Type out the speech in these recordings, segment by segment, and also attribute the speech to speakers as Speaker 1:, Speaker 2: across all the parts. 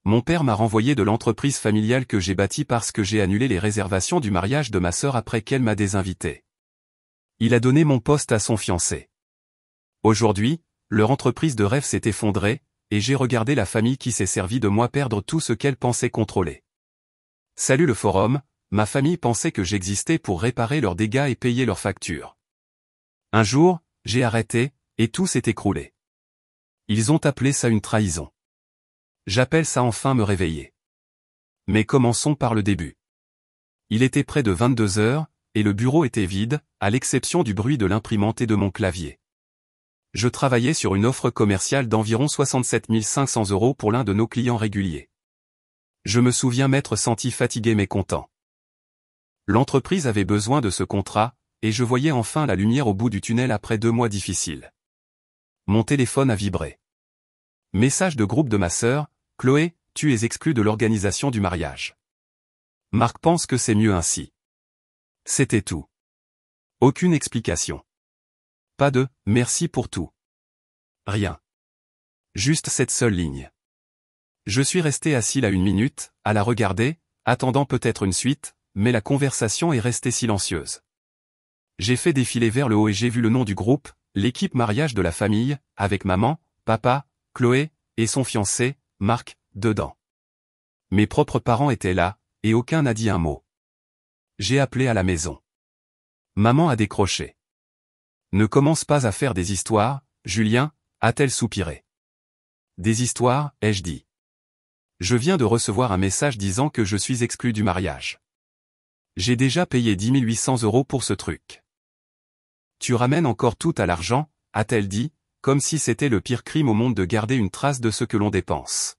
Speaker 1: Mon père m'a renvoyé de l'entreprise familiale que j'ai bâtie parce que j'ai annulé les réservations du mariage de ma sœur après qu'elle m'a désinvité. Il a donné mon poste à son fiancé. Aujourd'hui, leur entreprise de rêve s'est effondrée, et j'ai regardé la famille qui s'est servie de moi perdre tout ce qu'elle pensait contrôler. Salut le forum, ma famille pensait que j'existais pour réparer leurs dégâts et payer leurs factures. Un jour, j'ai arrêté, et tout s'est écroulé. Ils ont appelé ça une trahison. J'appelle ça enfin me réveiller. Mais commençons par le début. Il était près de 22 heures, et le bureau était vide, à l'exception du bruit de l'imprimante et de mon clavier. Je travaillais sur une offre commerciale d'environ 67 500 € pour l'un de nos clients réguliers. Je me souviens m'être senti fatigué mais content. L'entreprise avait besoin de ce contrat, et je voyais enfin la lumière au bout du tunnel après 2 mois difficiles. Mon téléphone a vibré. Message de groupe de ma sœur, Chloé, tu es exclue de l'organisation du mariage. Marc pense que c'est mieux ainsi. C'était tout. Aucune explication. Pas de « merci pour tout ». Rien. Juste cette seule ligne. Je suis resté assis là 1 minute, à la regarder, attendant peut-être une suite, mais la conversation est restée silencieuse. J'ai fait défiler vers le haut et j'ai vu le nom du groupe, l'équipe mariage de la famille, avec maman, papa, Chloé, et son fiancé, Marc, dedans. Mes propres parents étaient là, et aucun n'a dit un mot. J'ai appelé à la maison. Maman a décroché. Ne commence pas à faire des histoires, Julien, a-t-elle soupiré. Des histoires, ai-je dit. Je viens de recevoir un message disant que je suis exclu du mariage. J'ai déjà payé 10 800 € pour ce truc. Tu ramènes encore tout à l'argent, a-t-elle dit, comme si c'était le pire crime au monde de garder une trace de ce que l'on dépense.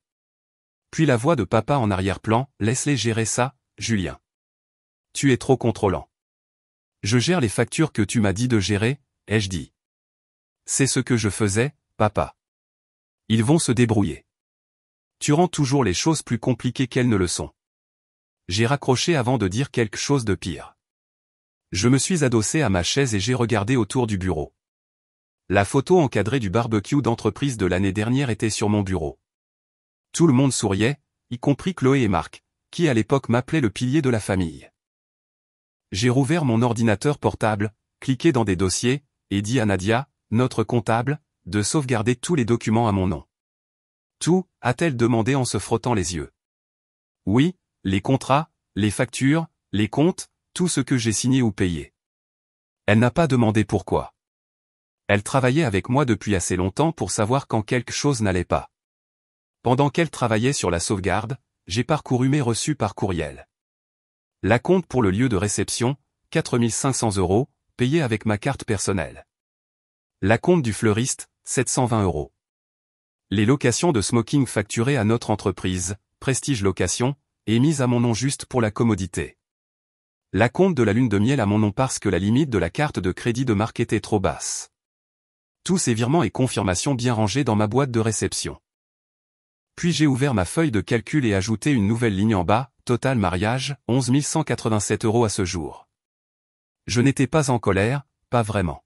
Speaker 1: Puis la voix de papa en arrière-plan, laisse-les gérer ça, Julien. Tu es trop contrôlant. Je gère les factures que tu m'as dit de gérer, ai-je dit. C'est ce que je faisais, papa. Ils vont se débrouiller. Tu rends toujours les choses plus compliquées qu'elles ne le sont. J'ai raccroché avant de dire quelque chose de pire. Je me suis adossé à ma chaise et j'ai regardé autour du bureau. La photo encadrée du barbecue d'entreprise de l'année dernière était sur mon bureau. Tout le monde souriait, y compris Chloé et Marc, qui à l'époque m'appelaient le pilier de la famille. J'ai rouvert mon ordinateur portable, cliqué dans des dossiers, et dit à Nadia, notre comptable, de sauvegarder tous les documents à mon nom. Tout, a-t-elle demandé en se frottant les yeux. Oui, les contrats, les factures, les comptes, tout ce que j'ai signé ou payé. Elle n'a pas demandé pourquoi. Elle travaillait avec moi depuis assez longtemps pour savoir quand quelque chose n'allait pas. Pendant qu'elle travaillait sur la sauvegarde, j'ai parcouru mes reçus par courriel. L'acompte pour le lieu de réception, 4 500 €, payé avec ma carte personnelle. L'acompte du fleuriste, 720 €. Les locations de smoking facturées à notre entreprise, Prestige Location, et mises à mon nom juste pour la commodité. L'acompte de la lune de miel à mon nom parce que la limite de la carte de crédit de Marc était trop basse. Tous ces virements et confirmations bien rangés dans ma boîte de réception. Puis j'ai ouvert ma feuille de calcul et ajouté une nouvelle ligne en bas, total mariage, 11 187 € à ce jour. Je n'étais pas en colère, pas vraiment.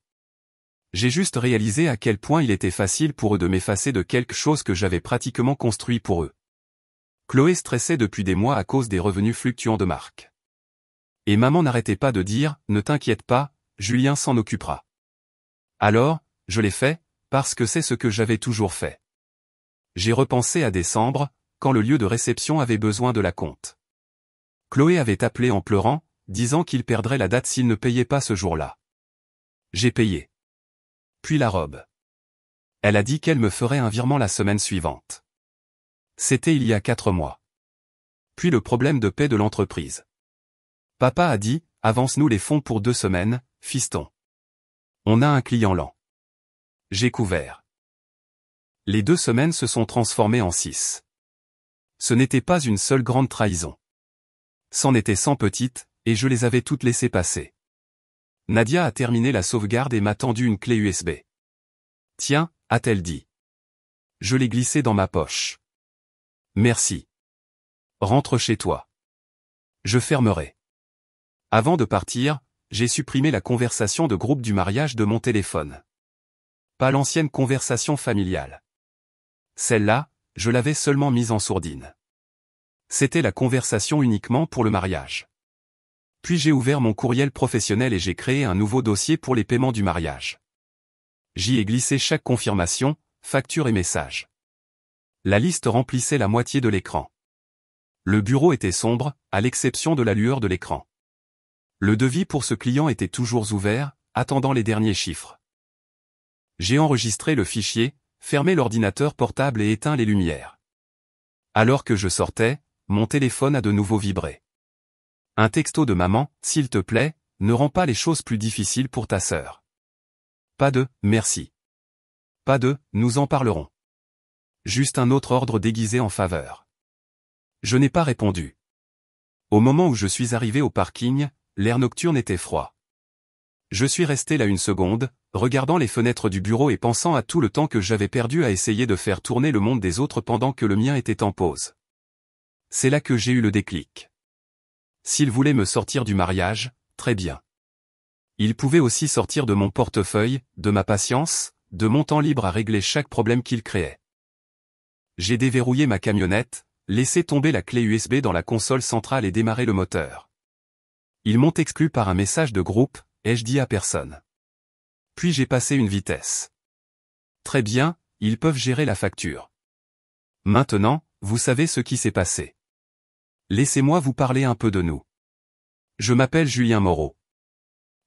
Speaker 1: J'ai juste réalisé à quel point il était facile pour eux de m'effacer de quelque chose que j'avais pratiquement construit pour eux. Chloé stressait depuis des mois à cause des revenus fluctuants de Marc. Et maman n'arrêtait pas de dire, ne t'inquiète pas, Julien s'en occupera. Alors, je l'ai fait, parce que c'est ce que j'avais toujours fait. J'ai repensé à décembre, quand le lieu de réception avait besoin de l'acompte. Chloé avait appelé en pleurant, disant qu'il perdrait la date s'il ne payait pas ce jour-là. J'ai payé. Puis la robe. Elle a dit qu'elle me ferait un virement la semaine suivante. C'était il y a 4 mois. Puis le problème de paie de l'entreprise. Papa a dit, avance-nous les fonds pour 2 semaines, fiston. On a un client lent. J'ai couvert. Les 2 semaines se sont transformées en 6. Ce n'était pas une seule grande trahison. C'en était 100 petites, et je les avais toutes laissées passer. Nadia a terminé la sauvegarde et m'a tendu une clé USB. Tiens, a-t-elle dit. Je l'ai glissée dans ma poche. Merci. Rentre chez toi. Je fermerai. Avant de partir, j'ai supprimé la conversation de groupe du mariage de mon téléphone. Pas l'ancienne conversation familiale. Celle-là, je l'avais seulement mise en sourdine. C'était la conversation uniquement pour le mariage. Puis j'ai ouvert mon courriel professionnel et j'ai créé un nouveau dossier pour les paiements du mariage. J'y ai glissé chaque confirmation, facture et message. La liste remplissait la moitié de l'écran. Le bureau était sombre, à l'exception de la lueur de l'écran. Le devis pour ce client était toujours ouvert, attendant les derniers chiffres. J'ai enregistré le fichier, fermé l'ordinateur portable et éteint les lumières. Alors que je sortais, mon téléphone a de nouveau vibré. Un texto de maman, s'il te plaît, ne rend pas les choses plus difficiles pour ta sœur. Pas de « merci ». Pas de « nous en parlerons ». Juste un autre ordre déguisé en faveur. Je n'ai pas répondu. Au moment où je suis arrivé au parking, l'air nocturne était froid. Je suis resté là une seconde, regardant les fenêtres du bureau et pensant à tout le temps que j'avais perdu à essayer de faire tourner le monde des autres pendant que le mien était en pause. C'est là que j'ai eu le déclic. S'il voulait me sortir du mariage, très bien. Il pouvait aussi sortir de mon portefeuille, de ma patience, de mon temps libre à régler chaque problème qu'il créait. J'ai déverrouillé ma camionnette, laissé tomber la clé USB dans la console centrale et démarré le moteur. Ils m'ont exclu par un message de groupe, ai-je dit à personne. Puis j'ai passé une vitesse. Très bien, ils peuvent gérer la facture. Maintenant, vous savez ce qui s'est passé. Laissez-moi vous parler un peu de nous. Je m'appelle Julien Moreau.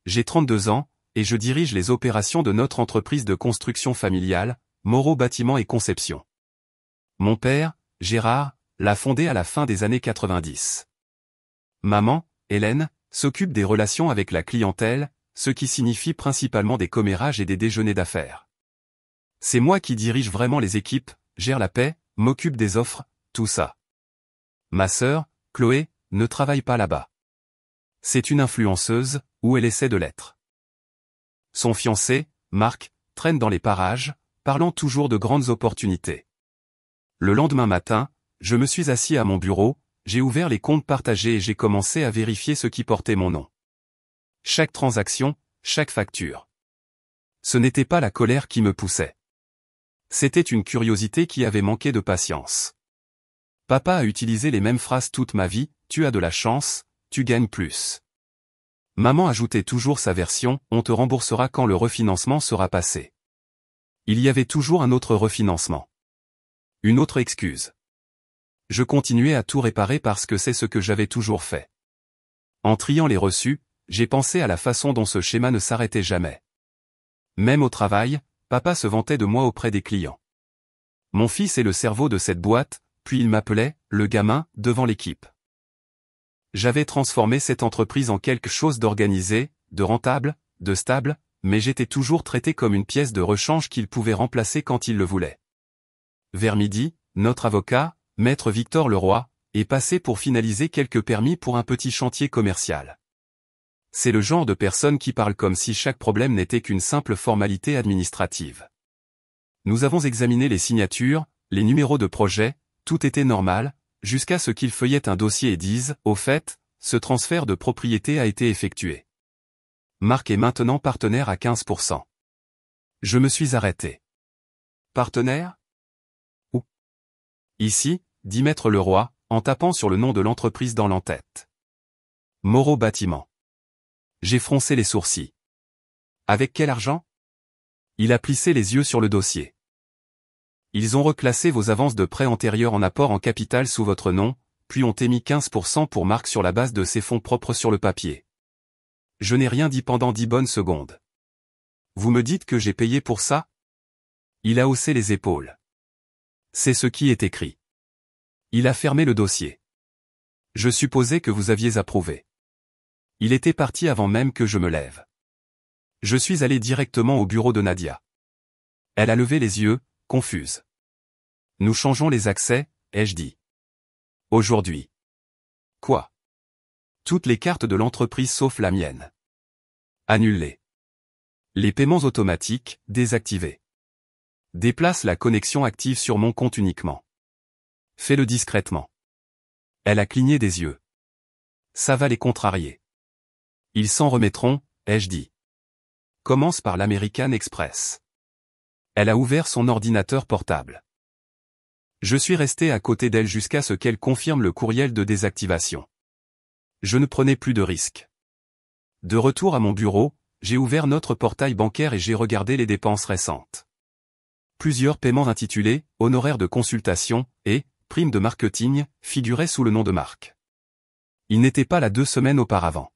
Speaker 1: J'ai 32 ans, et je dirige les opérations de notre entreprise de construction familiale, Moreau Bâtiment et Conception. Mon père, Gérard, l'a fondée à la fin des années 90. Maman, Hélène, s'occupe des relations avec la clientèle, ce qui signifie principalement des commérages et des déjeuners d'affaires. C'est moi qui dirige vraiment les équipes, gère la paie, m'occupe des offres, tout ça. Ma sœur, Chloé, ne travaille pas là-bas. C'est une influenceuse, ou elle essaie de l'être. Son fiancé, Marc, traîne dans les parages, parlant toujours de grandes opportunités. Le lendemain matin, je me suis assis à mon bureau, j'ai ouvert les comptes partagés et j'ai commencé à vérifier ce qui portait mon nom. Chaque transaction, chaque facture. Ce n'était pas la colère qui me poussait. C'était une curiosité qui avait manqué de patience. Papa a utilisé les mêmes phrases toute ma vie, tu as de la chance, tu gagnes plus. Maman ajoutait toujours sa version, on te remboursera quand le refinancement sera passé. Il y avait toujours un autre refinancement. Une autre excuse. Je continuais à tout réparer parce que c'est ce que j'avais toujours fait. En triant les reçus, j'ai pensé à la façon dont ce schéma ne s'arrêtait jamais. Même au travail, papa se vantait de moi auprès des clients. Mon fils est le cerveau de cette boîte, puis il m'appelait « le gamin » devant l'équipe. J'avais transformé cette entreprise en quelque chose d'organisé, de rentable, de stable, mais j'étais toujours traité comme une pièce de rechange qu'il pouvait remplacer quand il le voulait. Vers midi, notre avocat, Maître Victor Leroy, est passé pour finaliser quelques permis pour un petit chantier commercial. C'est le genre de personne qui parle comme si chaque problème n'était qu'une simple formalité administrative. Nous avons examiné les signatures, les numéros de projet, tout était normal, jusqu'à ce qu'il feuillette un dossier et dise, au fait, ce transfert de propriété a été effectué. Marc est maintenant partenaire à 15%. Je me suis arrêté. Partenaire ? Où ? Ici, dit Maître Leroy, en tapant sur le nom de l'entreprise dans l'entête. Moreau Bâtiment. J'ai froncé les sourcils. Avec quel argent ? Il a plissé les yeux sur le dossier. Ils ont reclassé vos avances de prêt antérieures en apport en capital sous votre nom, puis ont émis 15% pour Marc sur la base de ses fonds propres sur le papier. Je n'ai rien dit pendant 10 bonnes secondes. Vous me dites que j'ai payé pour ça ? Il a haussé les épaules. C'est ce qui est écrit. Il a fermé le dossier. Je supposais que vous aviez approuvé. Il était parti avant même que je me lève. Je suis allé directement au bureau de Nadia. Elle a levé les yeux, confuse. Nous changeons les accès, ai-je dit. Aujourd'hui. Quoi ? Toutes les cartes de l'entreprise sauf la mienne. Annulées. Les paiements automatiques, désactivés. Déplace la connexion active sur mon compte uniquement. Fais-le discrètement. Elle a cligné des yeux. Ça va les contrarier. Ils s'en remettront, ai-je dit. Commence par l'American Express. Elle a ouvert son ordinateur portable. Je suis resté à côté d'elle jusqu'à ce qu'elle confirme le courriel de désactivation. Je ne prenais plus de risques. De retour à mon bureau, j'ai ouvert notre portail bancaire et j'ai regardé les dépenses récentes. Plusieurs paiements intitulés « Honoraires de consultation » et « Primes de marketing » figuraient sous le nom de marque. Ils n'étaient pas là 2 semaines auparavant.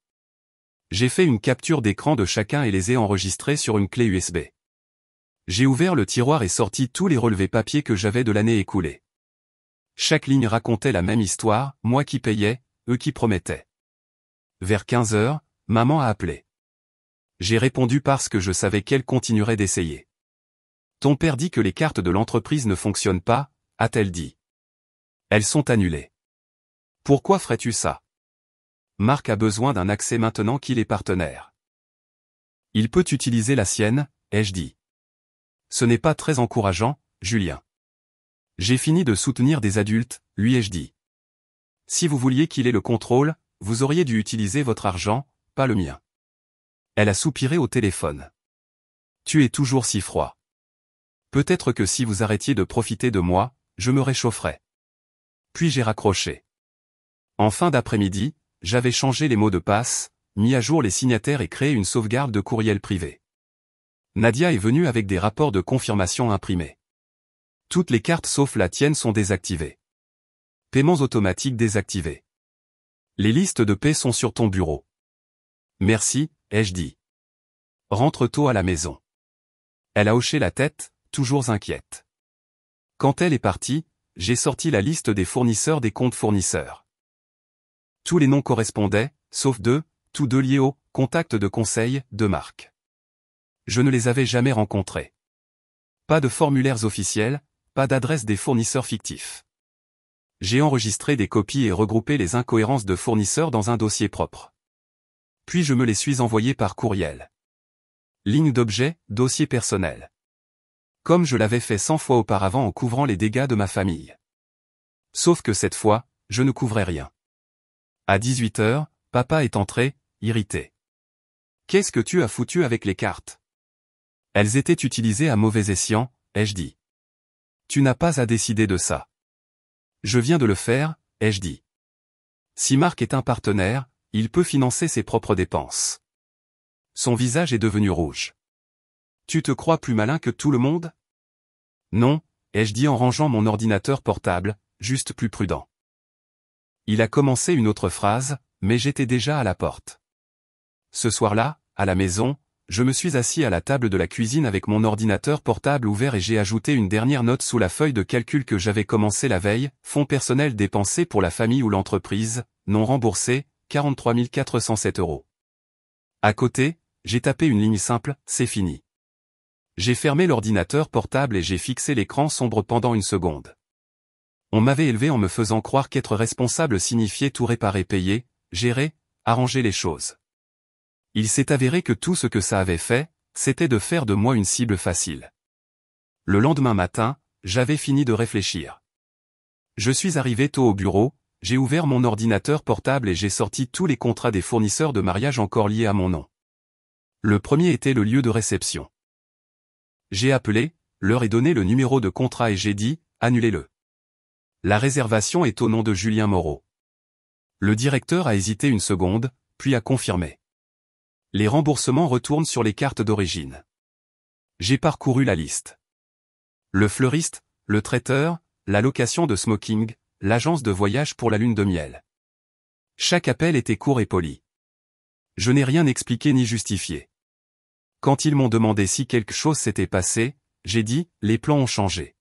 Speaker 1: J'ai fait une capture d'écran de chacun et les ai enregistrés sur une clé USB. J'ai ouvert le tiroir et sorti tous les relevés papier que j'avais de l'année écoulée. Chaque ligne racontait la même histoire, moi qui payais, eux qui promettaient. Vers 15 heures, maman a appelé. J'ai répondu parce que je savais qu'elle continuerait d'essayer. Ton père dit que les cartes de l'entreprise ne fonctionnent pas, a-t-elle dit. Elles sont annulées. Pourquoi ferais-tu ça? Marc a besoin d'un accès maintenant qu'il est partenaire. Il peut utiliser la sienne, ai-je dit. Ce n'est pas très encourageant, Julien. J'ai fini de soutenir des adultes, lui ai-je dit. Si vous vouliez qu'il ait le contrôle, vous auriez dû utiliser votre argent, pas le mien. Elle a soupiré au téléphone. Tu es toujours si froid. Peut-être que si vous arrêtiez de profiter de moi, je me réchaufferais. Puis j'ai raccroché. En fin d'après-midi, j'avais changé les mots de passe, mis à jour les signataires et créé une sauvegarde de courriel privé. Nadia est venue avec des rapports de confirmation imprimés. Toutes les cartes sauf la tienne sont désactivées. Paiements automatiques désactivés. Les listes de paie sont sur ton bureau. Merci, ai-je dit. Rentre tôt à la maison. Elle a hoché la tête, toujours inquiète. Quand elle est partie, j'ai sorti la liste des fournisseurs des comptes fournisseurs. Tous les noms correspondaient, sauf 2, tous 2 liés au contact de conseil de Marc. Je ne les avais jamais rencontrés. Pas de formulaires officiels, pas d'adresse des fournisseurs fictifs. J'ai enregistré des copies et regroupé les incohérences de fournisseurs dans un dossier propre. Puis je me les suis envoyés par courriel. Ligne d'objet, dossier personnel. Comme je l'avais fait 100 fois auparavant en couvrant les dégâts de ma famille. Sauf que cette fois, je ne couvrais rien. À 18 heures, papa est entré, irrité. Qu'est-ce que tu as foutu avec les cartes? Elles étaient utilisées à mauvais escient, ai-je dit. Tu n'as pas à décider de ça. Je viens de le faire, ai-je dit. Si Marc est un partenaire, il peut financer ses propres dépenses. Son visage est devenu rouge. Tu te crois plus malin que tout le monde? Non, ai-je dit en rangeant mon ordinateur portable, juste plus prudent. Il a commencé une autre phrase, mais j'étais déjà à la porte. Ce soir-là, à la maison, je me suis assis à la table de la cuisine avec mon ordinateur portable ouvert et j'ai ajouté une dernière note sous la feuille de calcul que j'avais commencé la veille, fonds personnels dépensés pour la famille ou l'entreprise, non remboursés, 43 407 €. À côté, j'ai tapé une ligne simple, c'est fini. J'ai fermé l'ordinateur portable et j'ai fixé l'écran sombre pendant une seconde. On m'avait élevé en me faisant croire qu'être responsable signifiait tout réparer, payer, gérer, arranger les choses. Il s'est avéré que tout ce que ça avait fait, c'était de faire de moi une cible facile. Le lendemain matin, j'avais fini de réfléchir. Je suis arrivé tôt au bureau, j'ai ouvert mon ordinateur portable et j'ai sorti tous les contrats des fournisseurs de mariage encore liés à mon nom. Le premier était le lieu de réception. J'ai appelé, leur ai donné le numéro de contrat et j'ai dit, annulez-le. La réservation est au nom de Julien Moreau. Le directeur a hésité une seconde, puis a confirmé. Les remboursements retournent sur les cartes d'origine. J'ai parcouru la liste. Le fleuriste, le traiteur, la location de smoking, l'agence de voyage pour la lune de miel. Chaque appel était court et poli. Je n'ai rien expliqué ni justifié. Quand ils m'ont demandé si quelque chose s'était passé, j'ai dit, les plans ont changé.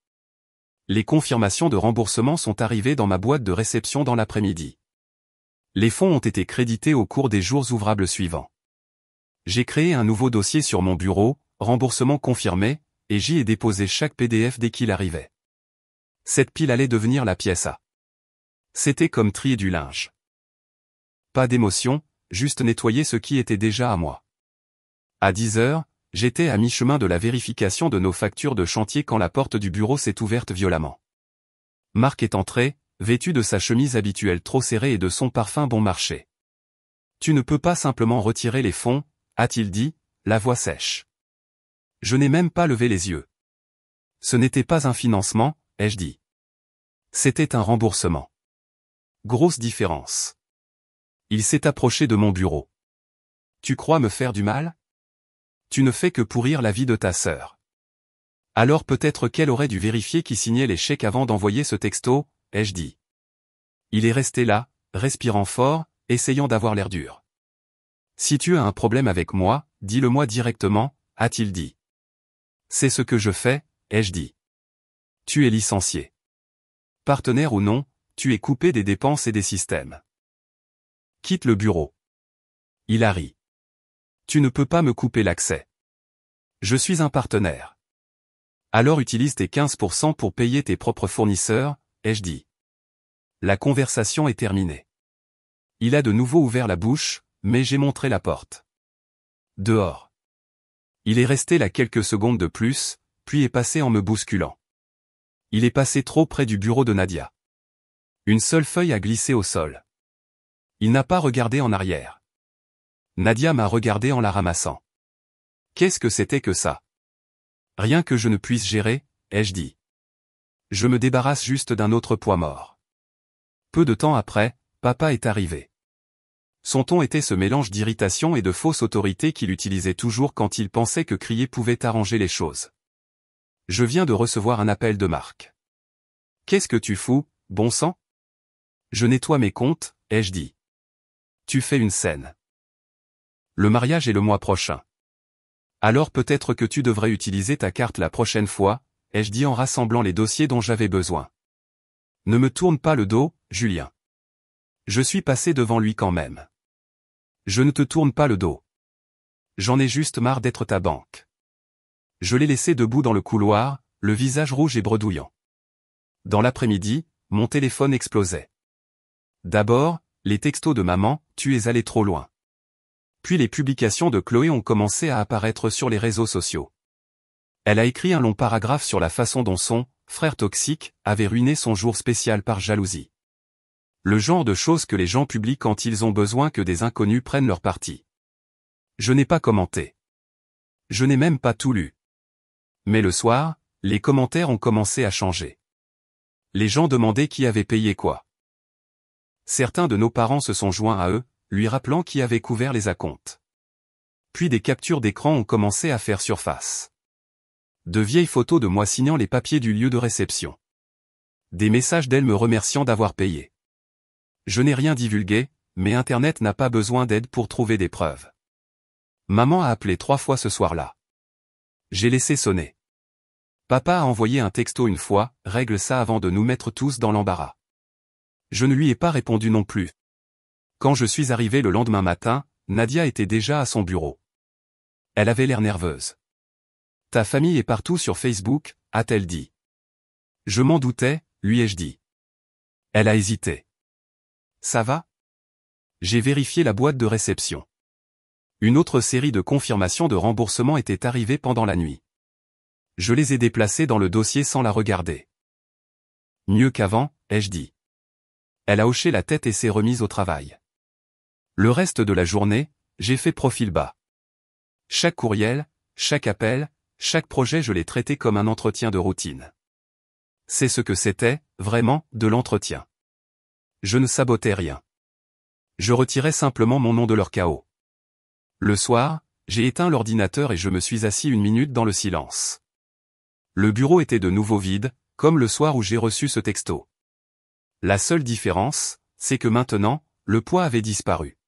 Speaker 1: Les confirmations de remboursement sont arrivées dans ma boîte de réception dans l'après-midi. Les fonds ont été crédités au cours des jours ouvrables suivants. J'ai créé un nouveau dossier sur mon bureau, remboursement confirmé, et j'y ai déposé chaque PDF dès qu'il arrivait. Cette pile allait devenir la pièce A. C'était comme trier du linge. Pas d'émotion, juste nettoyer ce qui était déjà à moi. À 10 heures, j'étais à mi-chemin de la vérification de nos factures de chantier quand la porte du bureau s'est ouverte violemment. Marc est entré, vêtu de sa chemise habituelle trop serrée et de son parfum bon marché. Tu ne peux pas simplement retirer les fonds, a-t-il dit, la voix sèche. Je n'ai même pas levé les yeux. Ce n'était pas un financement, ai-je dit. C'était un remboursement. Grosse différence. Il s'est approché de mon bureau. Tu crois me faire du mal? Tu ne fais que pourrir la vie de ta sœur. Alors peut-être qu'elle aurait dû vérifier qui signait les chèques avant d'envoyer ce texto, ai-je dit. Il est resté là, respirant fort, essayant d'avoir l'air dur. Si tu as un problème avec moi, dis-le-moi directement, a-t-il dit. C'est ce que je fais, ai-je dit. Tu es licencié. Partenaire ou non, tu es coupé des dépenses et des systèmes. Quitte le bureau. Il a ri. Tu ne peux pas me couper l'accès. Je suis un partenaire. Alors utilise tes 15% pour payer tes propres fournisseurs, ai-je dit. La conversation est terminée. Il a de nouveau ouvert la bouche, mais j'ai montré la porte. Dehors. Il est resté là quelques secondes de plus, puis est passé en me bousculant. Il est passé trop près du bureau de Nadia. Une seule feuille a glissé au sol. Il n'a pas regardé en arrière. Nadia m'a regardé en la ramassant. Qu'est-ce que c'était que ça? Rien que je ne puisse gérer, ai-je dit. Je me débarrasse juste d'un autre poids mort. Peu de temps après, papa est arrivé. Son ton était ce mélange d'irritation et de fausse autorité qu'il utilisait toujours quand il pensait que crier pouvait arranger les choses. Je viens de recevoir un appel de Marc. Qu'est-ce que tu fous, bon sang? Je nettoie mes comptes, ai-je dit. Tu fais une scène. Le mariage est le mois prochain. Alors peut-être que tu devrais utiliser ta carte la prochaine fois, ai-je dit en rassemblant les dossiers dont j'avais besoin. Ne me tourne pas le dos, Julien. Je suis passé devant lui quand même. Je ne te tourne pas le dos. J'en ai juste marre d'être ta banque. Je l'ai laissé debout dans le couloir, le visage rouge et bredouillant. Dans l'après-midi, mon téléphone explosait. D'abord, les textos de maman, tu es allé trop loin. Puis les publications de Chloé ont commencé à apparaître sur les réseaux sociaux. Elle a écrit un long paragraphe sur la façon dont son frère toxique avait ruiné son jour spécial par jalousie. Le genre de choses que les gens publient quand ils ont besoin que des inconnus prennent leur parti. Je n'ai pas commenté. Je n'ai même pas tout lu. Mais le soir, les commentaires ont commencé à changer. Les gens demandaient qui avait payé quoi. Certains de nos parents se sont joints à eux, lui rappelant qui avait couvert les acomptes. Puis des captures d'écran ont commencé à faire surface. De vieilles photos de moi signant les papiers du lieu de réception. Des messages d'elle me remerciant d'avoir payé. Je n'ai rien divulgué, mais Internet n'a pas besoin d'aide pour trouver des preuves. Maman a appelé 3 fois ce soir-là. J'ai laissé sonner. Papa a envoyé un texto une fois, règle ça avant de nous mettre tous dans l'embarras. Je ne lui ai pas répondu non plus. Quand je suis arrivé le lendemain matin, Nadia était déjà à son bureau. Elle avait l'air nerveuse. Ta famille est partout sur Facebook, a-t-elle dit. Je m'en doutais, lui ai-je dit. Elle a hésité. Ça va? J'ai vérifié la boîte de réception. Une autre série de confirmations de remboursement était arrivée pendant la nuit. Je les ai déplacées dans le dossier sans la regarder. Mieux qu'avant, ai-je dit. Elle a hoché la tête et s'est remise au travail. Le reste de la journée, j'ai fait profil bas. Chaque courriel, chaque appel, chaque projet je l'ai traité comme un entretien de routine. C'est ce que c'était, vraiment, de l'entretien. Je ne sabotais rien. Je retirais simplement mon nom de leur chaos. Le soir, j'ai éteint l'ordinateur et je me suis assis 1 minute dans le silence. Le bureau était de nouveau vide, comme le soir où j'ai reçu ce texto. La seule différence, c'est que maintenant, le poids avait disparu.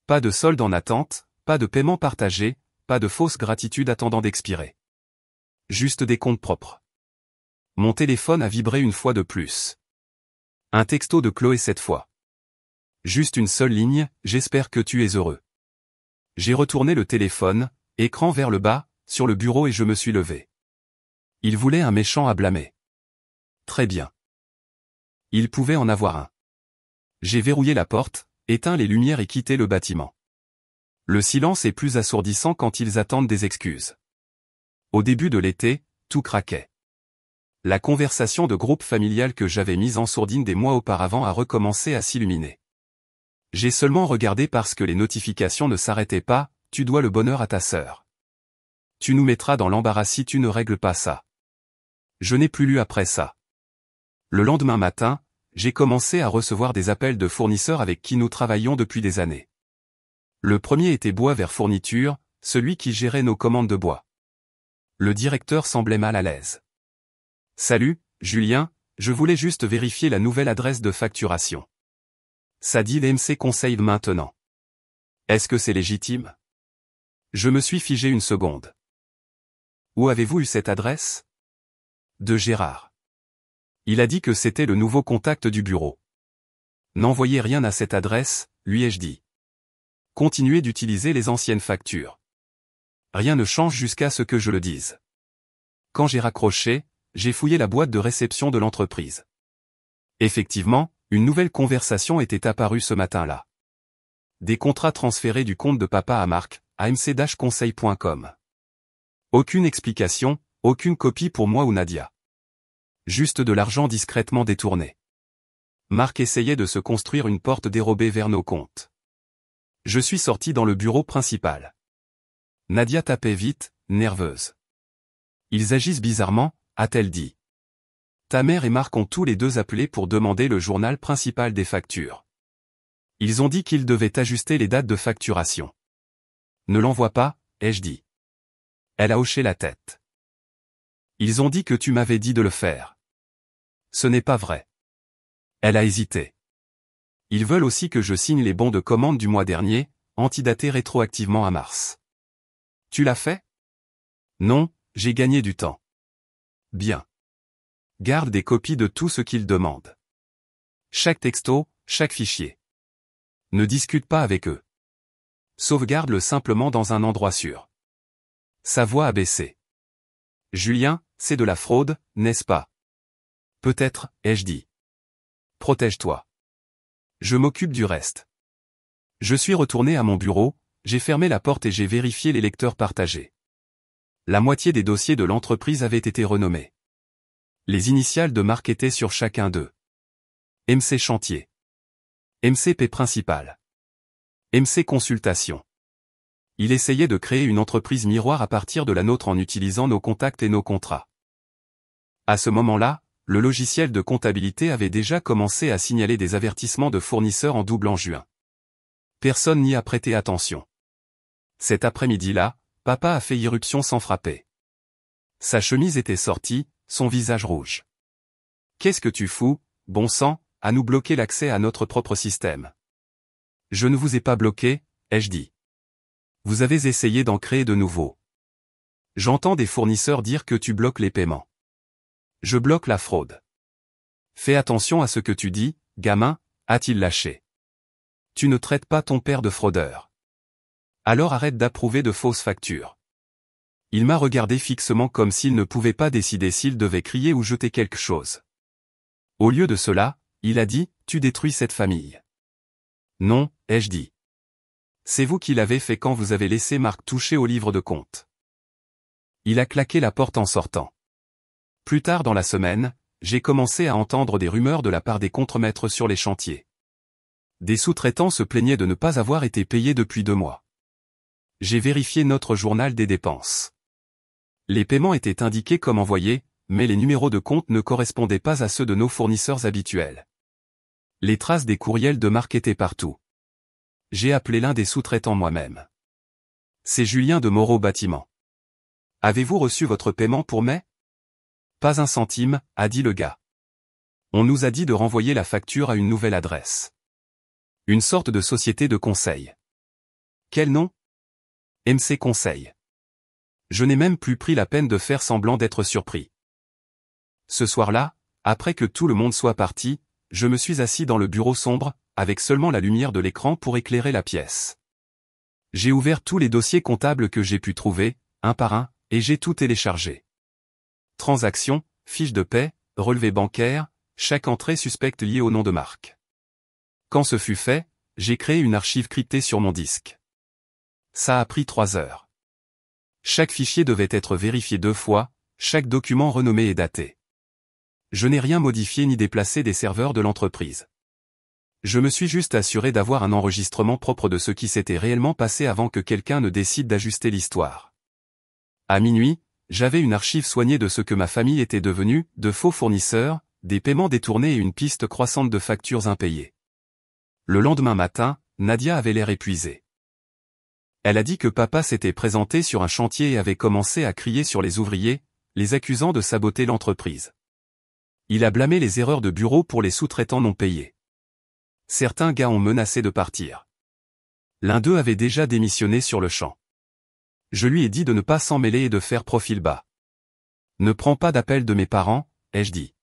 Speaker 1: Pas de solde en attente, pas de paiement partagé, pas de fausse gratitude attendant d'expirer. Juste des comptes propres. Mon téléphone a vibré une fois de plus. Un texto de Chloé cette fois. Juste une seule ligne, j'espère que tu es heureux. J'ai retourné le téléphone, écran vers le bas, sur le bureau et je me suis levé. Il voulait un méchant à blâmer. Très bien. Il pouvait en avoir un. J'ai verrouillé la porte, éteint les lumières et quitté le bâtiment. Le silence est plus assourdissant quand ils attendent des excuses. Au début de l'été, tout craquait. La conversation de groupe familial que j'avais mise en sourdine des mois auparavant a recommencé à s'illuminer. J'ai seulement regardé parce que les notifications ne s'arrêtaient pas, tu dois le bonheur à ta sœur. Tu nous mettras dans l'embarras si tu ne règles pas ça. Je n'ai plus lu après ça. Le lendemain matin, j'ai commencé à recevoir des appels de fournisseurs avec qui nous travaillons depuis des années. Le premier était Bois Vert Fourniture, celui qui gérait nos commandes de bois. Le directeur semblait mal à l'aise. « Salut, Julien, je voulais juste vérifier la nouvelle adresse de facturation. » Ça dit l'MC Conseil maintenant. Est-ce que c'est légitime? Je me suis figé une seconde. Où avez-vous eu cette adresse? De Gérard. Il a dit que c'était le nouveau contact du bureau. N'envoyez rien à cette adresse, lui ai-je dit. Continuez d'utiliser les anciennes factures. Rien ne change jusqu'à ce que je le dise. Quand j'ai raccroché, j'ai fouillé la boîte de réception de l'entreprise. Effectivement, une nouvelle conversation était apparue ce matin-là. Des contrats transférés du compte de papa à Marc, à mc-conseil.com. Aucune explication, aucune copie pour moi ou Nadia. Juste de l'argent discrètement détourné. Marc essayait de se construire une porte dérobée vers nos comptes. Je suis sorti dans le bureau principal. Nadia tapait vite, nerveuse. Ils agissent bizarrement, a-t-elle dit. Ta mère et Marc ont tous les deux appelé pour demander le journal principal des factures. Ils ont dit qu'ils devaient ajuster les dates de facturation. Ne l'envoie pas, ai-je dit. Elle a hoché la tête. Ils ont dit que tu m'avais dit de le faire. Ce n'est pas vrai. Elle a hésité. Ils veulent aussi que je signe les bons de commande du mois dernier, antidatés rétroactivement à mars. Tu l'as fait? Non, j'ai gagné du temps. Bien. Garde des copies de tout ce qu'ils demandent. Chaque texto, chaque fichier. Ne discute pas avec eux. Sauvegarde-le simplement dans un endroit sûr. Sa voix a baissé. Julien, c'est de la fraude, n'est-ce pas? Peut-être, ai-je dit. Protège-toi. Je m'occupe du reste. Je suis retourné à mon bureau, j'ai fermé la porte et j'ai vérifié les lecteurs partagés. La moitié des dossiers de l'entreprise avaient été renommés. Les initiales de Marc étaient sur chacun d'eux. MC Chantier. MCP Principal. MC Consultation. Il essayait de créer une entreprise miroir à partir de la nôtre en utilisant nos contacts et nos contrats. À ce moment-là, le logiciel de comptabilité avait déjà commencé à signaler des avertissements de fournisseurs en double en juin. Personne n'y a prêté attention. Cet après-midi-là, papa a fait irruption sans frapper. Sa chemise était sortie, son visage rouge. Qu'est-ce que tu fous, bon sang, à nous bloquer l'accès à notre propre système? Je ne vous ai pas bloqué, ai-je dit. Vous avez essayé d'en créer de nouveaux. J'entends des fournisseurs dire que tu bloques les paiements. Je bloque la fraude. Fais attention à ce que tu dis, gamin, a-t-il lâché. Tu ne traites pas ton père de fraudeur. Alors arrête d'approuver de fausses factures. Il m'a regardé fixement comme s'il ne pouvait pas décider s'il devait crier ou jeter quelque chose. Au lieu de cela, il a dit, tu détruis cette famille. Non, ai-je dit. C'est vous qui l'avez fait quand vous avez laissé Marc toucher au livre de compte. Il a claqué la porte en sortant. Plus tard dans la semaine, j'ai commencé à entendre des rumeurs de la part des contremaîtres sur les chantiers. Des sous-traitants se plaignaient de ne pas avoir été payés depuis 2 mois. J'ai vérifié notre journal des dépenses. Les paiements étaient indiqués comme envoyés, mais les numéros de compte ne correspondaient pas à ceux de nos fournisseurs habituels. Les traces des courriels de Marc étaient partout. J'ai appelé l'un des sous-traitants moi-même. C'est Julien de Moreau Bâtiment. Avez-vous reçu votre paiement pour mai? Pas un centime, a dit le gars. On nous a dit de renvoyer la facture à une nouvelle adresse. Une sorte de société de conseil. Quel nom? MC Conseil. Je n'ai même plus pris la peine de faire semblant d'être surpris. Ce soir-là, après que tout le monde soit parti, je me suis assis dans le bureau sombre, avec seulement la lumière de l'écran pour éclairer la pièce. J'ai ouvert tous les dossiers comptables que j'ai pu trouver, un par un, et j'ai tout téléchargé. Transactions, fiches de paie, relevés bancaires, chaque entrée suspecte liée au nom de Marc. Quand ce fut fait, j'ai créé une archive cryptée sur mon disque. Ça a pris 3 heures. Chaque fichier devait être vérifié 2 fois, chaque document renommé et daté. Je n'ai rien modifié ni déplacé des serveurs de l'entreprise. Je me suis juste assuré d'avoir un enregistrement propre de ce qui s'était réellement passé avant que quelqu'un ne décide d'ajuster l'histoire. À minuit, j'avais une archive soignée de ce que ma famille était devenue, de faux fournisseurs, des paiements détournés et une piste croissante de factures impayées. Le lendemain matin, Nadia avait l'air épuisée. Elle a dit que papa s'était présenté sur un chantier et avait commencé à crier sur les ouvriers, les accusant de saboter l'entreprise. Il a blâmé les erreurs de bureau pour les sous-traitants non payés. Certains gars ont menacé de partir. L'un d'eux avait déjà démissionné sur le champ. Je lui ai dit de ne pas s'en mêler et de faire profil bas. Ne prends pas d'appel de mes parents, ai-je dit.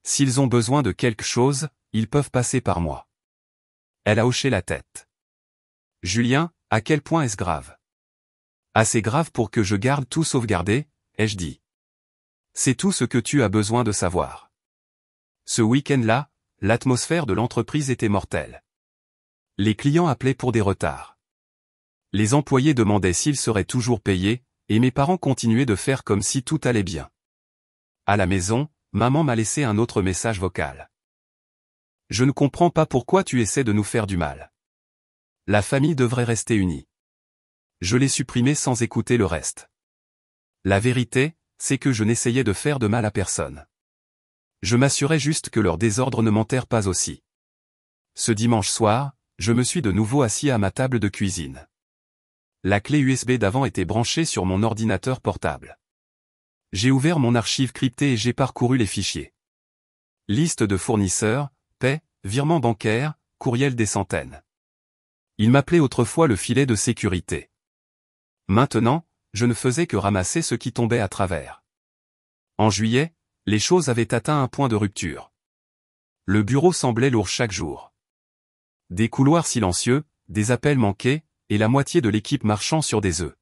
Speaker 1: S'ils ont besoin de quelque chose, ils peuvent passer par moi. Elle a hoché la tête. Julien, à quel point est-ce grave? Assez grave pour que je garde tout sauvegardé, ai-je dit. C'est tout ce que tu as besoin de savoir. Ce week-end-là, l'atmosphère de l'entreprise était mortelle. Les clients appelaient pour des retards. Les employés demandaient s'ils seraient toujours payés, et mes parents continuaient de faire comme si tout allait bien. À la maison, maman m'a laissé un autre message vocal. Je ne comprends pas pourquoi tu essaies de nous faire du mal. La famille devrait rester unie. Je l'ai supprimé sans écouter le reste. La vérité, c'est que je n'essayais de faire de mal à personne. Je m'assurais juste que leur désordre ne m'enterre pas aussi. Ce dimanche soir, je me suis de nouveau assis à ma table de cuisine. La clé USB d'avant était branchée sur mon ordinateur portable. J'ai ouvert mon archive cryptée et j'ai parcouru les fichiers. Liste de fournisseurs, paie, virements bancaires, courriel des centaines. Il m'appelait autrefois le filet de sécurité. Maintenant, je ne faisais que ramasser ce qui tombait à travers. En juillet, les choses avaient atteint un point de rupture. Le bureau semblait lourd chaque jour. Des couloirs silencieux, des appels manqués, et la moitié de l'équipe marchant sur des œufs.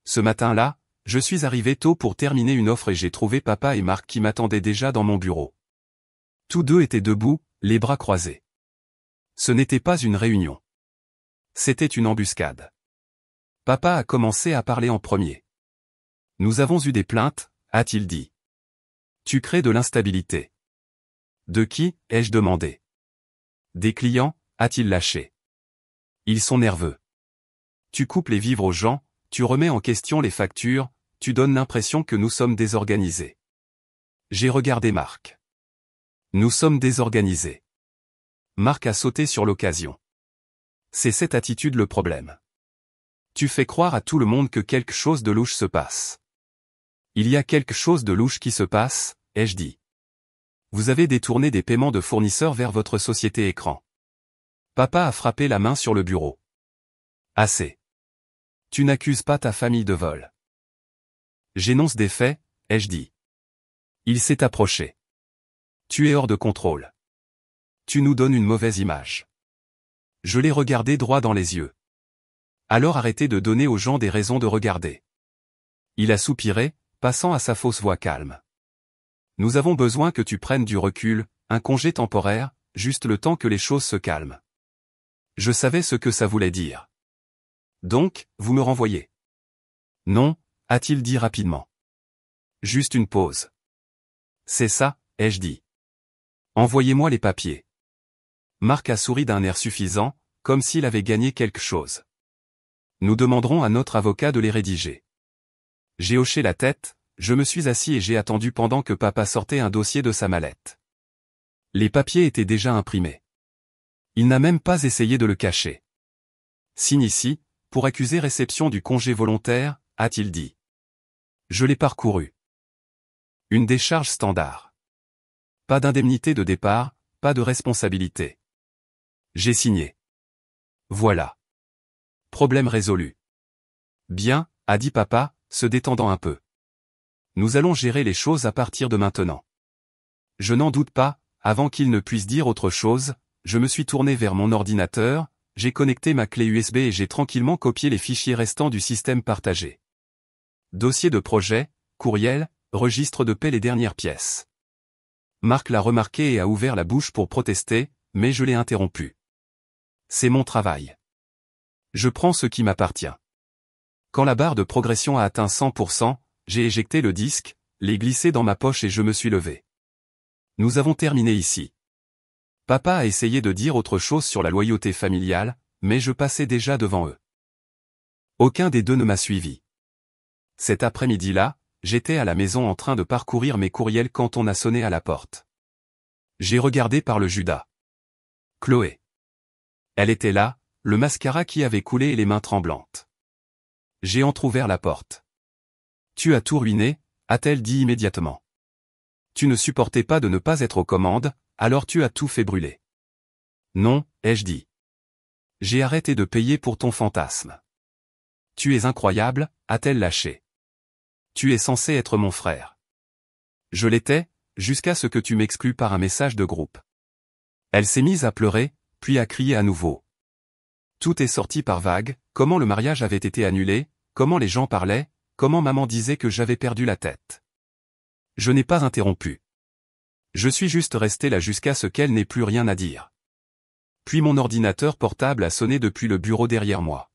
Speaker 1: Ce matin-là, je suis arrivé tôt pour terminer une offre et j'ai trouvé papa et Marc qui m'attendaient déjà dans mon bureau. Tous deux étaient debout, les bras croisés. Ce n'était pas une réunion. C'était une embuscade. Papa a commencé à parler en premier. Nous avons eu des plaintes, a-t-il dit. Tu crées de l'instabilité. De qui, ai-je demandé. Des clients, a-t-il lâché. Ils sont nerveux. Tu coupes les vivres aux gens, tu remets en question les factures, tu donnes l'impression que nous sommes désorganisés. J'ai regardé Marc. Nous sommes désorganisés. Marc a sauté sur l'occasion. C'est cette attitude le problème. Tu fais croire à tout le monde que quelque chose de louche se passe. Il y a quelque chose de louche qui se passe, ai-je dit. Vous avez détourné des paiements de fournisseurs vers votre société écran. Papa a frappé la main sur le bureau. Assez. Tu n'accuses pas ta famille de vol. J'énonce des faits, ai-je dit. Il s'est approché. Tu es hors de contrôle. Tu nous donnes une mauvaise image. Je l'ai regardé droit dans les yeux. Alors arrêtez de donner aux gens des raisons de regarder. Il a soupiré, passant à sa fausse voix calme. Nous avons besoin que tu prennes du recul, un congé temporaire, juste le temps que les choses se calment. Je savais ce que ça voulait dire. Donc, vous me renvoyez. Non, a-t-il dit rapidement. Juste une pause. C'est ça, ai-je dit. Envoyez-moi les papiers. Marc a souri d'un air suffisant, comme s'il avait gagné quelque chose. Nous demanderons à notre avocat de les rédiger. J'ai hoché la tête, je me suis assis et j'ai attendu pendant que papa sortait un dossier de sa mallette. Les papiers étaient déjà imprimés. Il n'a même pas essayé de le cacher. Signe ici, pour accuser réception du congé volontaire, a-t-il dit. Je l'ai parcouru. Une décharge standard. Pas d'indemnité de départ, pas de responsabilité. J'ai signé. Voilà. Problème résolu. Bien, a dit papa, se détendant un peu. Nous allons gérer les choses à partir de maintenant. Je n'en doute pas, avant qu'il ne puisse dire autre chose, je me suis tourné vers mon ordinateur, j'ai connecté ma clé USB et j'ai tranquillement copié les fichiers restants du système partagé. Dossier de projet, courriel, registre de paie les dernières pièces. Marc l'a remarqué et a ouvert la bouche pour protester, mais je l'ai interrompu. C'est mon travail. Je prends ce qui m'appartient. Quand la barre de progression a atteint 100%, j'ai éjecté le disque, l'ai glissé dans ma poche et je me suis levé. Nous avons terminé ici. Papa a essayé de dire autre chose sur la loyauté familiale, mais je passais déjà devant eux. Aucun des deux ne m'a suivi. Cet après-midi-là, j'étais à la maison en train de parcourir mes courriels quand on a sonné à la porte. J'ai regardé par le Judas. Chloé. Elle était là, le mascara qui avait coulé et les mains tremblantes. J'ai entrouvert la porte. Tu as tout ruiné, a-t-elle dit immédiatement. Tu ne supportais pas de ne pas être aux commandes, alors tu as tout fait brûler. Non, ai-je dit. J'ai arrêté de payer pour ton fantasme. Tu es incroyable, a-t-elle lâché. Tu es censé être mon frère. Je l'étais, jusqu'à ce que tu m'exclues par un message de groupe. Elle s'est mise à pleurer, puis à crier à nouveau. Tout est sorti par vagues, comment le mariage avait été annulé, comment les gens parlaient, comment maman disait que j'avais perdu la tête. Je n'ai pas interrompu. Je suis juste resté là jusqu'à ce qu'elle n'ait plus rien à dire. Puis mon ordinateur portable a sonné depuis le bureau derrière moi.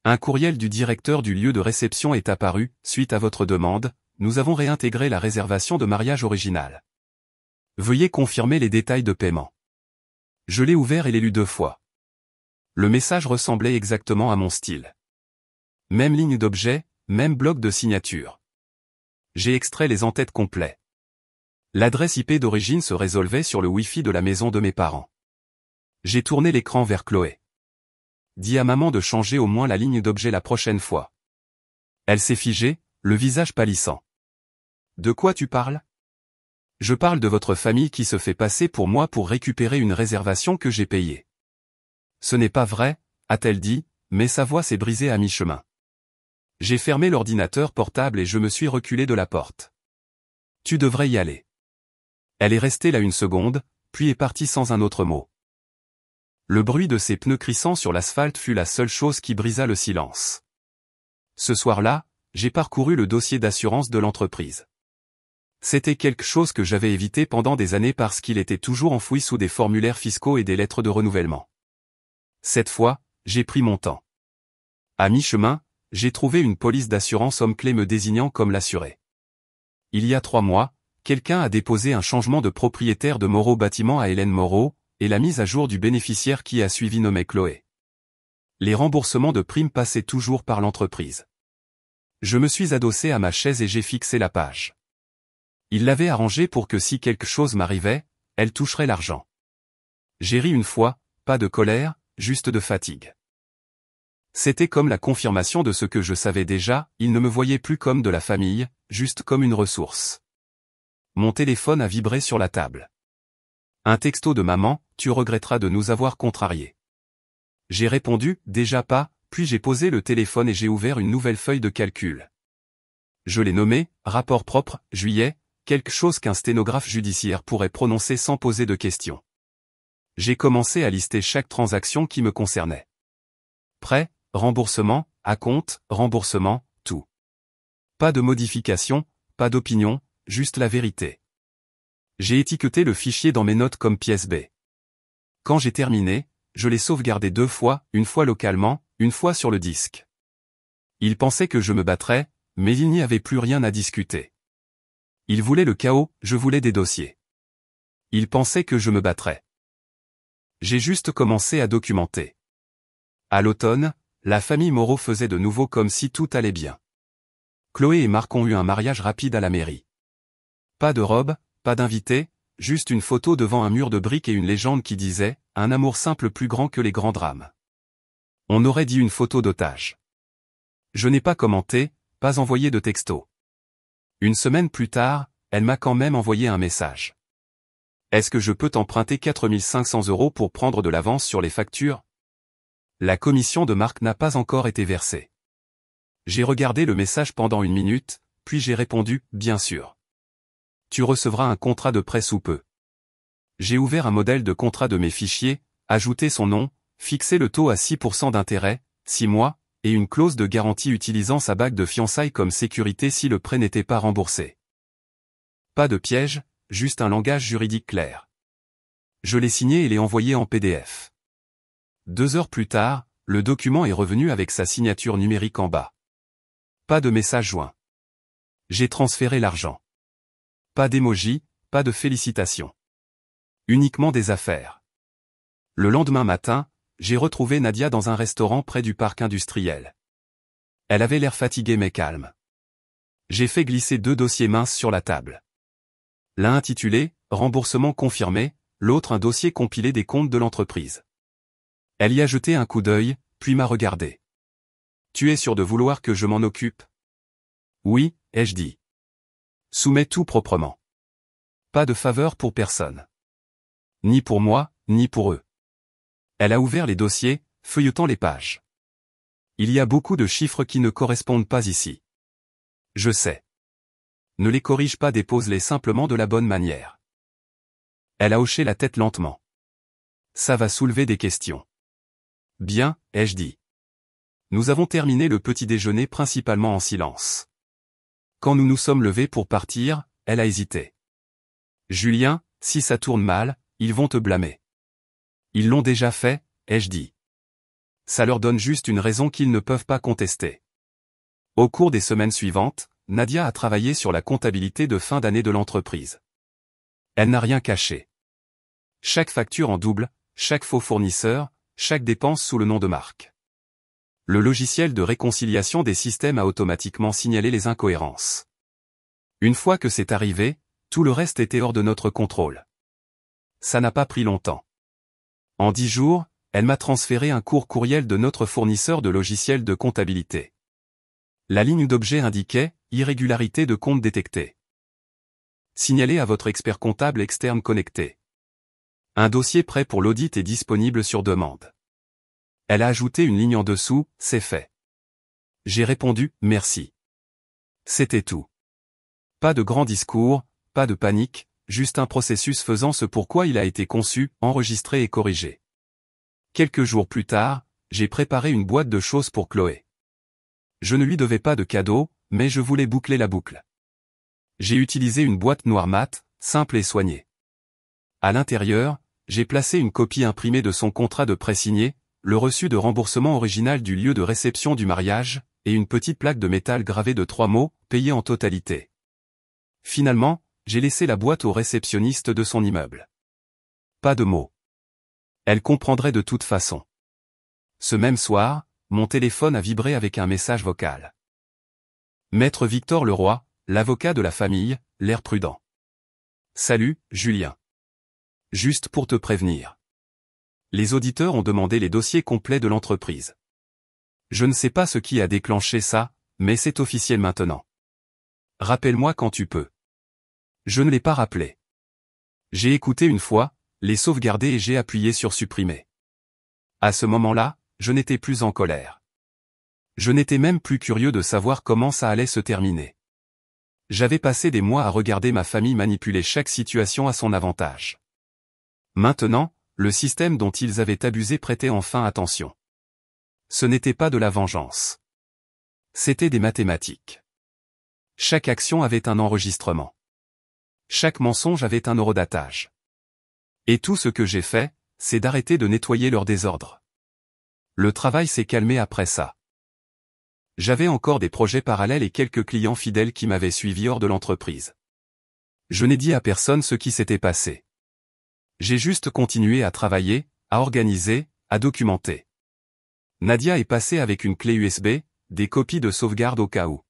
Speaker 1: Un courriel du directeur du lieu de réception est apparu, suite à votre demande, nous avons réintégré la réservation de mariage originale. Veuillez confirmer les détails de paiement. Je l'ai ouvert et l'ai lu 2 fois. Le message ressemblait exactement à mon style. Même ligne d'objet, même bloc de signature. J'ai extrait les en-têtes complets. L'adresse IP d'origine se résolvait sur le Wi-Fi de la maison de mes parents. J'ai tourné l'écran vers Chloé. Dis à maman de changer au moins la ligne d'objet la prochaine fois. Elle s'est figée, le visage pâlissant. De quoi tu parles? Je parle de votre famille qui se fait passer pour moi pour récupérer une réservation que j'ai payée. Ce n'est pas vrai, a-t-elle dit, mais sa voix s'est brisée à mi-chemin. J'ai fermé l'ordinateur portable et je me suis reculé de la porte. Tu devrais y aller. Elle est restée là 1 seconde, puis est partie sans un autre mot. Le bruit de ses pneus crissant sur l'asphalte fut la seule chose qui brisa le silence. Ce soir-là, j'ai parcouru le dossier d'assurance de l'entreprise. C'était quelque chose que j'avais évité pendant des années parce qu'il était toujours enfoui sous des formulaires fiscaux et des lettres de renouvellement. Cette fois, j'ai pris mon temps. À mi-chemin, j'ai trouvé une police d'assurance homme-clé me désignant comme l'assuré. Il y a 3 mois, quelqu'un a déposé un changement de propriétaire de Moreau Bâtiment à Hélène Moreau, et la mise à jour du bénéficiaire qui a suivi nommé Chloé. Les remboursements de primes passaient toujours par l'entreprise. Je me suis adossé à ma chaise et j'ai fixé la page. Il l'avait arrangé pour que si quelque chose m'arrivait, elle toucherait l'argent. J'ai ri une fois, pas de colère, juste de fatigue. C'était comme la confirmation de ce que je savais déjà, il ne me voyait plus comme de la famille, juste comme une ressource. Mon téléphone a vibré sur la table. Un texto de maman, tu regretteras de nous avoir contrariés. J'ai répondu, déjà pas, puis j'ai posé le téléphone et j'ai ouvert une nouvelle feuille de calcul. Je l'ai nommé, rapport propre, juillet, quelque chose qu'un sténographe judiciaire pourrait prononcer sans poser de questions. J'ai commencé à lister chaque transaction qui me concernait. Prêt, remboursement, acompte, remboursement, tout. Pas de modification, pas d'opinion, juste la vérité. J'ai étiqueté le fichier dans mes notes comme pièce B. Quand j'ai terminé, je l'ai sauvegardé 2 fois, une fois localement, une fois sur le disque. Il pensait que je me battrais, mais il n'y avait plus rien à discuter. Il voulait le chaos, je voulais des dossiers. Il pensait que je me battrais. J'ai juste commencé à documenter. À l'automne, la famille Moreau faisait de nouveau comme si tout allait bien. Chloé et Marc ont eu un mariage rapide à la mairie. Pas de robe, pas d'invité, juste une photo devant un mur de briques et une légende qui disait « Un amour simple plus grand que les grands drames ». On aurait dit une photo d'otage. Je n'ai pas commenté, pas envoyé de texto. 1 semaine plus tard, elle m'a quand même envoyé un message. Est-ce que je peux t'emprunter 4 500 € pour prendre de l'avance sur les factures? La commission de Marc n'a pas encore été versée. J'ai regardé le message pendant 1 minute, puis j'ai répondu « Bien sûr. Tu recevras un contrat de prêt sous peu. » J'ai ouvert un modèle de contrat de mes fichiers, ajouté son nom, fixé le taux à 6% d'intérêt, 6 mois, et une clause de garantie utilisant sa bague de fiançailles comme sécurité si le prêt n'était pas remboursé. Pas de piège, juste un langage juridique clair. Je l'ai signé et l'ai envoyé en PDF. 2 heures plus tard, le document est revenu avec sa signature numérique en bas. Pas de message joint. J'ai transféré l'argent. Pas d'émoji, pas de félicitations. Uniquement des affaires. Le lendemain matin, j'ai retrouvé Nadia dans un restaurant près du parc industriel. Elle avait l'air fatiguée mais calme. J'ai fait glisser 2 dossiers minces sur la table. L'un intitulé « Remboursement confirmé », l'autre un dossier compilé des comptes de l'entreprise. Elle y a jeté un coup d'œil, puis m'a regardé. « Tu es sûr de vouloir que je m'en occupe ?» « Oui, ai-je dit. Soumets tout proprement. Pas de faveur pour personne. Ni pour moi, ni pour eux. » Elle a ouvert les dossiers, feuilletant les pages. Il y a beaucoup de chiffres qui ne correspondent pas ici. Je sais. Ne les corrige pas, dépose-les simplement de la bonne manière. Elle a hoché la tête lentement. Ça va soulever des questions. Bien, ai-je dit. Nous avons terminé le petit déjeuner principalement en silence. Quand nous nous sommes levés pour partir, elle a hésité. Julien, si ça tourne mal, ils vont te blâmer. Ils l'ont déjà fait, ai-je dit. Ça leur donne juste une raison qu'ils ne peuvent pas contester. Au cours des semaines suivantes, Nadia a travaillé sur la comptabilité de fin d'année de l'entreprise. Elle n'a rien caché. Chaque facture en double, chaque faux fournisseur, chaque dépense sous le nom de marque. Le logiciel de réconciliation des systèmes a automatiquement signalé les incohérences. Une fois que c'est arrivé, tout le reste était hors de notre contrôle. Ça n'a pas pris longtemps. En 10 jours, elle m'a transféré un court courriel de notre fournisseur de logiciels de comptabilité. La ligne d'objet indiquait « Irrégularité de compte détectée. Signalez à votre expert comptable externe connecté. Un dossier prêt pour l'audit est disponible sur demande. » Elle a ajouté une ligne en dessous, « C'est fait. » J'ai répondu, « Merci. » C'était tout. Pas de grand discours, pas de panique, juste un processus faisant ce pourquoi il a été conçu, enregistré et corrigé. Quelques jours plus tard, j'ai préparé une boîte de choses pour Chloé. Je ne lui devais pas de cadeau, mais je voulais boucler la boucle. J'ai utilisé une boîte noire mat, simple et soignée. À l'intérieur, j'ai placé une copie imprimée de son contrat de prêt signé, le reçu de remboursement original du lieu de réception du mariage, et une petite plaque de métal gravée de 3 mots, payé en totalité. Finalement, j'ai laissé la boîte au réceptionniste de son immeuble. Pas de mots. Elle comprendrait de toute façon. Ce même soir, mon téléphone a vibré avec un message vocal. Maître Victor Leroy, l'avocat de la famille, l'air prudent. Salut, Julien. Juste pour te prévenir. Les auditeurs ont demandé les dossiers complets de l'entreprise. Je ne sais pas ce qui a déclenché ça, mais c'est officiel maintenant. Rappelle-moi quand tu peux. Je ne l'ai pas rappelé. J'ai écouté une fois, les sauvegarder et j'ai appuyé sur supprimer. À ce moment-là, je n'étais plus en colère. Je n'étais même plus curieux de savoir comment ça allait se terminer. J'avais passé des mois à regarder ma famille manipuler chaque situation à son avantage. Maintenant, le système dont ils avaient abusé prêtait enfin attention. Ce n'était pas de la vengeance. C'était des mathématiques. Chaque action avait un enregistrement. Chaque mensonge avait un horodatage. Et tout ce que j'ai fait, c'est d'arrêter de nettoyer leur désordre. Le travail s'est calmé après ça. J'avais encore des projets parallèles et quelques clients fidèles qui m'avaient suivi hors de l'entreprise. Je n'ai dit à personne ce qui s'était passé. J'ai juste continué à travailler, à organiser, à documenter. Nadia est passée avec une clé USB, des copies de sauvegarde au cas où.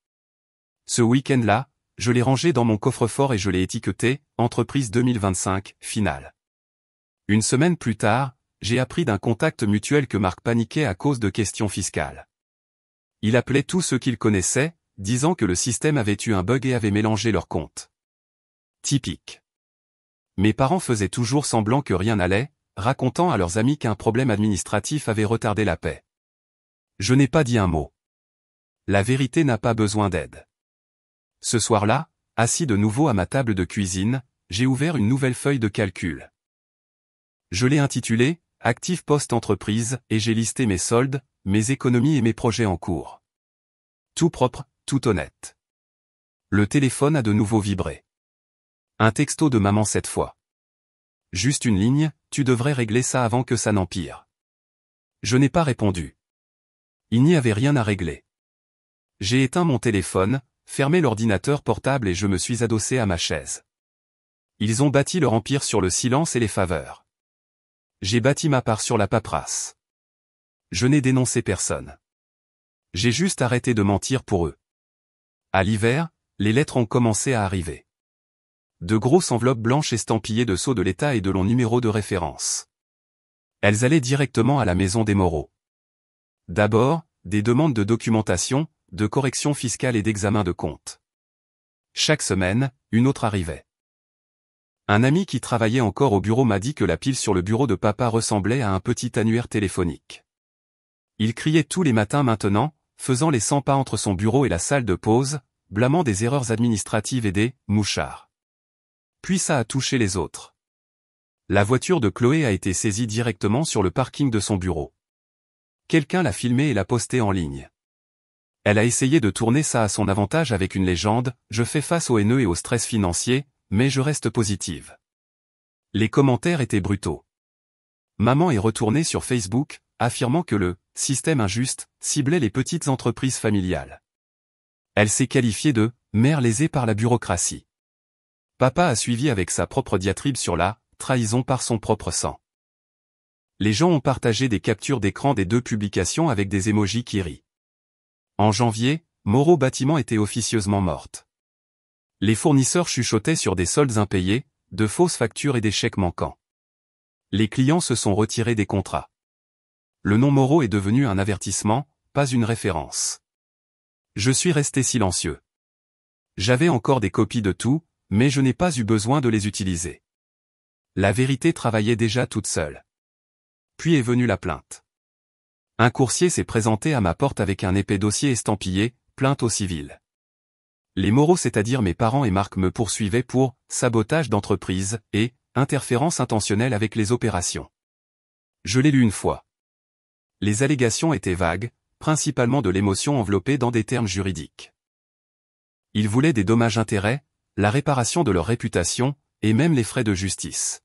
Speaker 1: Ce week-end-là, je l'ai rangé dans mon coffre-fort et je l'ai étiqueté « Entreprise 2025, finale ». Une semaine plus tard, j'ai appris d'un contact mutuel que Marc paniquait à cause de questions fiscales. Il appelait tous ceux qu'il connaissait, disant que le système avait eu un bug et avait mélangé leurs comptes. Typique. Mes parents faisaient toujours semblant que rien n'allait, racontant à leurs amis qu'un problème administratif avait retardé la paix. Je n'ai pas dit un mot. La vérité n'a pas besoin d'aide. Ce soir-là, assis de nouveau à ma table de cuisine, j'ai ouvert une nouvelle feuille de calcul. Je l'ai intitulée « Actif post-entreprise » et j'ai listé mes soldes, mes économies et mes projets en cours. Tout propre, tout honnête. Le téléphone a de nouveau vibré. Un texto de maman cette fois. Juste une ligne, tu devrais régler ça avant que ça n'empire. Je n'ai pas répondu. Il n'y avait rien à régler. J'ai éteint mon téléphone, fermé l'ordinateur portable et je me suis adossé à ma chaise. Ils ont bâti leur empire sur le silence et les faveurs. J'ai bâti ma part sur la paperasse. Je n'ai dénoncé personne. J'ai juste arrêté de mentir pour eux. À l'hiver, les lettres ont commencé à arriver. De grosses enveloppes blanches estampillées de sceaux de l'État et de longs numéros de référence. Elles allaient directement à la maison des Moreau. D'abord, des demandes de documentation, de correction fiscale et d'examen de comptes. Chaque semaine, une autre arrivait. Un ami qui travaillait encore au bureau m'a dit que la pile sur le bureau de papa ressemblait à un petit annuaire téléphonique. Il criait tous les matins maintenant, faisant les 100 pas entre son bureau et la salle de pause, blâmant des erreurs administratives et des « mouchards ». Puis ça a touché les autres. La voiture de Chloé a été saisie directement sur le parking de son bureau. Quelqu'un l'a filmée et l'a postée en ligne. Elle a essayé de tourner ça à son avantage avec une légende « Je fais face aux haineux et au stress financier, mais je reste positive ». Les commentaires étaient brutaux. Maman est retournée sur Facebook, affirmant que le « système injuste » ciblait les petites entreprises familiales. Elle s'est qualifiée de « mère lésée par la bureaucratie ». Papa a suivi avec sa propre diatribe sur la « trahison par son propre sang ». Les gens ont partagé des captures d'écran des deux publications avec des émojis qui rient. En janvier, Moreau Bâtiment était officieusement morte. Les fournisseurs chuchotaient sur des soldes impayés, de fausses factures et des chèques manquants. Les clients se sont retirés des contrats. Le nom Moreau est devenu un avertissement, pas une référence. Je suis resté silencieux. J'avais encore des copies de tout, mais je n'ai pas eu besoin de les utiliser. La vérité travaillait déjà toute seule. Puis est venue la plainte. Un coursier s'est présenté à ma porte avec un épais dossier estampillé « Plainte au civil ». Les Moreau, c'est-à-dire mes parents et Marc, me poursuivaient pour « sabotage d'entreprise » et « interférence intentionnelle avec les opérations ». Je l'ai lu une fois. Les allégations étaient vagues, principalement de l'émotion enveloppée dans des termes juridiques. Ils voulaient des dommages-intérêts, la réparation de leur réputation, et même les frais de justice.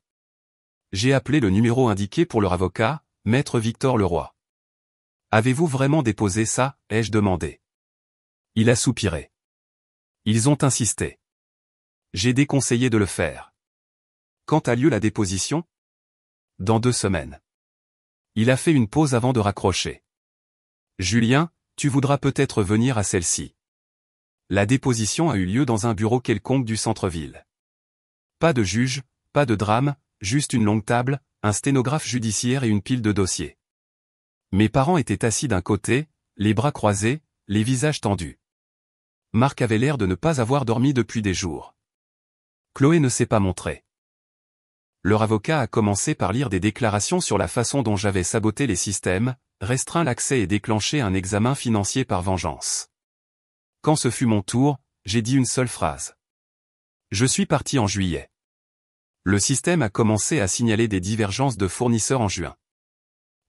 Speaker 1: J'ai appelé le numéro indiqué pour leur avocat, Maître Victor Leroy. « Avez-vous vraiment déposé ça ?» ai-je demandé. Il a soupiré. Ils ont insisté. J'ai déconseillé de le faire. Quand a lieu la déposition ? Dans 2 semaines. Il a fait une pause avant de raccrocher. Julien, tu voudras peut-être venir à celle-ci. La déposition a eu lieu dans un bureau quelconque du centre-ville. Pas de juge, pas de drame, juste une longue table, un sténographe judiciaire et une pile de dossiers. Mes parents étaient assis d'un côté, les bras croisés, les visages tendus. Marc avait l'air de ne pas avoir dormi depuis des jours. Chloé ne s'est pas montrée. Leur avocat a commencé par lire des déclarations sur la façon dont j'avais saboté les systèmes, restreint l'accès et déclenché un examen financier par vengeance. Quand ce fut mon tour, j'ai dit une seule phrase. Je suis parti en juillet. Le système a commencé à signaler des divergences de fournisseurs en juin.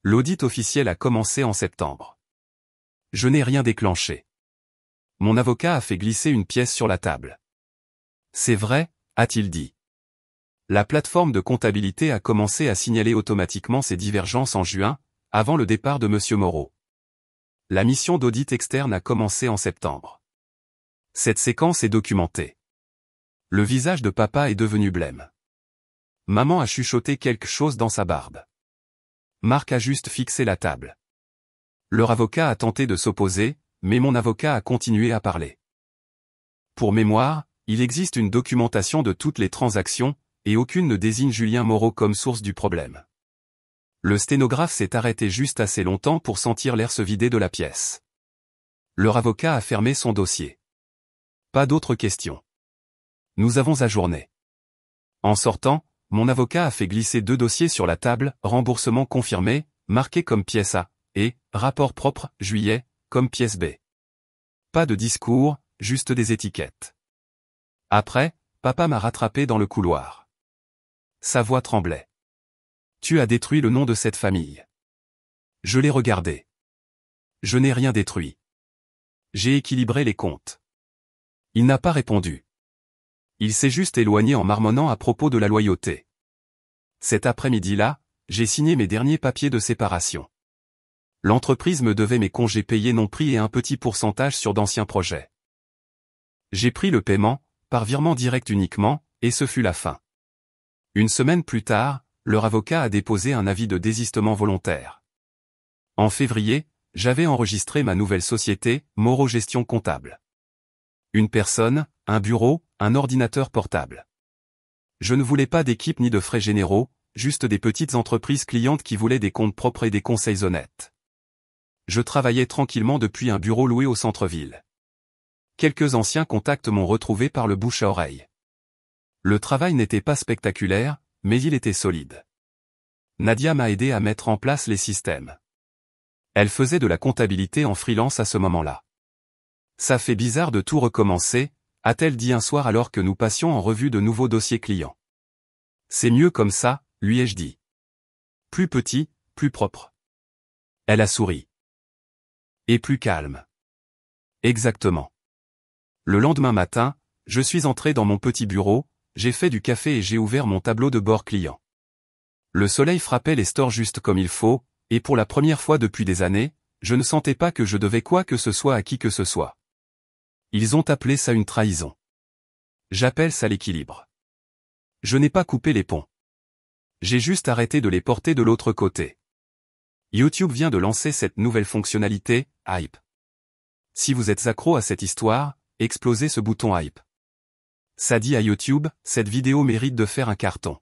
Speaker 1: L'audit officiel a commencé en septembre. Je n'ai rien déclenché. Mon avocat a fait glisser une pièce sur la table. C'est vrai, a-t-il dit. La plateforme de comptabilité a commencé à signaler automatiquement ces divergences en juin, avant le départ de M. Moreau. La mission d'audit externe a commencé en septembre. Cette séquence est documentée. Le visage de papa est devenu blême. Maman a chuchoté quelque chose dans sa barbe. Marc a juste fixé la table. Leur avocat a tenté de s'opposer, mais mon avocat a continué à parler. Pour mémoire, il existe une documentation de toutes les transactions, et aucune ne désigne Julien Moreau comme source du problème. Le sténographe s'est arrêté juste assez longtemps pour sentir l'air se vider de la pièce. Leur avocat a fermé son dossier. Pas d'autres questions. Nous avons ajourné. En sortant, mon avocat a fait glisser 2 dossiers sur la table, remboursement confirmé, marqué comme pièce A, et rapport propre, juillet, comme pièce B. Pas de discours, juste des étiquettes. Après, papa m'a rattrapé dans le couloir. Sa voix tremblait. Tu as détruit le nom de cette famille. Je l'ai regardé. Je n'ai rien détruit. J'ai équilibré les comptes. Il n'a pas répondu. Il s'est juste éloigné en marmonnant à propos de la loyauté. Cet après-midi-là, j'ai signé mes derniers papiers de séparation. L'entreprise me devait mes congés payés non pris et un petit pourcentage sur d'anciens projets. J'ai pris le paiement, par virement direct uniquement, et ce fut la fin. Une semaine plus tard, leur avocat a déposé un avis de désistement volontaire. En février, j'avais enregistré ma nouvelle société, Moreau Gestion Comptable. Une personne, un bureau, un ordinateur portable. Je ne voulais pas d'équipe ni de frais généraux, juste des petites entreprises clientes qui voulaient des comptes propres et des conseils honnêtes. Je travaillais tranquillement depuis un bureau loué au centre-ville. Quelques anciens contacts m'ont retrouvé par le bouche à oreille. Le travail n'était pas spectaculaire, mais il était solide. Nadia m'a aidé à mettre en place les systèmes. Elle faisait de la comptabilité en freelance à ce moment-là. Ça fait bizarre de tout recommencer, a-t-elle dit un soir alors que nous passions en revue de nouveaux dossiers clients. C'est mieux comme ça, lui ai-je dit. Plus petit, plus propre. Elle a souri. Et plus calme. Exactement. Le lendemain matin, je suis entré dans mon petit bureau, j'ai fait du café et j'ai ouvert mon tableau de bord client. Le soleil frappait les stores juste comme il faut, et pour la première fois depuis des années, je ne sentais pas que je devais quoi que ce soit à qui que ce soit. Ils ont appelé ça une trahison. J'appelle ça l'équilibre. Je n'ai pas coupé les ponts. J'ai juste arrêté de les porter de l'autre côté. YouTube vient de lancer cette nouvelle fonctionnalité, Hype. Si vous êtes accro à cette histoire, explosez ce bouton Hype. Ça dit à YouTube, cette vidéo mérite de faire un carton.